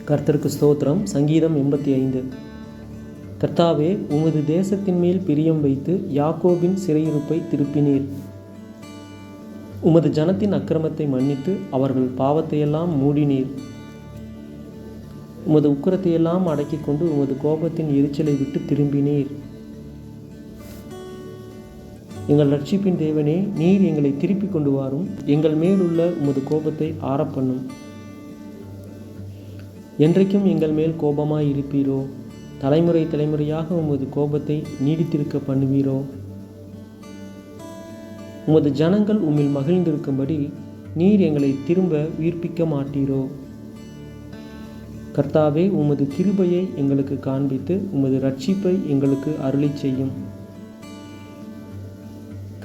கர்த்தருக்கு ஸ்தோத்திரம். சங்கீதம் 85. கர்த்தாவே, உமது தேசத்தின் மேல் பிரியம் வைத்து யாக்கோபின் சிறையிருப்பை திருப்பினீர். உமது ஜனத்தின் அக்கிரமத்தை மன்னித்து அவர்கள் பாவத்தையெல்லாம் மூடினீர். உமது உக்கிரத்தையெல்லாம் அடக்கிக் கொண்டு உமது கோபத்தின் எரிச்சலை விட்டு திரும்பினீர். எங்கள் ரட்சிப்பின் தேவனே, நீர் எங்களை திருப்பிக் கொண்டு வாரும். எங்கள் மேலுள்ள உமது கோபத்தை ஆறப்பண்ணும். என்றைக்கும் எங்கள் மேல் கோபமாய் இருப்பீரோ? தலைமுறை தலைமுறையாக உமது கோபத்தை நீடித்திருக்க பண்ணுவீரோ? உமது ஜனங்கள் உம்மில் மகிழ்ந்திருக்கும்படி நீர் எங்களை திரும்ப உயிர்ப்பிக்க மாட்டீரோ? கர்த்தாவே, உமது கிருபையை எங்களுக்கு காண்பித்து உமது ரட்சிப்பை எங்களுக்கு அருளிச் செய்யும்.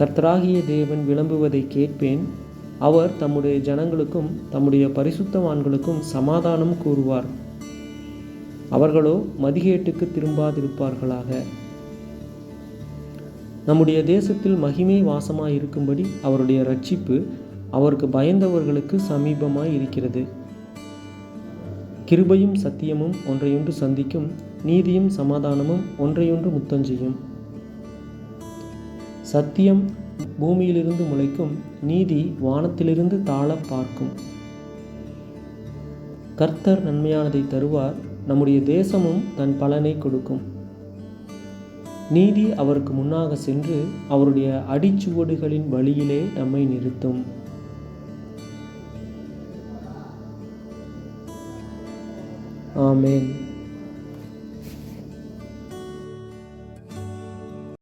கர்த்தராகிய தேவன் விளம்புவதை கேட்பேன். அவர் தம்முடைய ஜனங்களுக்கும் தம்முடைய பரிசுத்தவான்களுக்கும் சமாதானம் கூறுவார். அவர்களோ மதிகேட்டுக்கு திரும்பாதிருப்பார்களாக. நம்முடைய தேசத்தில் மகிமை வாசமாய் இருக்கும்படி அவருடைய ரட்சிப்பு அவருக்கு பயந்தவர்களுக்கு சமீபமாய் இருக்கிறது. கிருபையும் சத்தியமும் ஒன்றையொன்று சந்திக்கும், நீதியும் சமாதானமும் ஒன்றையொன்று முத்தஞ்செய்யும். சத்தியம் பூமியிலிருந்து முளைக்கும், நீதி வானத்திலிருந்து தாழ பார்க்கும். கர்த்தர் நன்மையானதை தருவார், நம்முடைய தேசமும் தன் பலனை கொடுக்கும். நீதி அவருக்கு முன்னாக சென்று அவருடைய அடிச்சுவடுகளின் வழியிலே நம்மை நிறுத்தும். ஆமென்.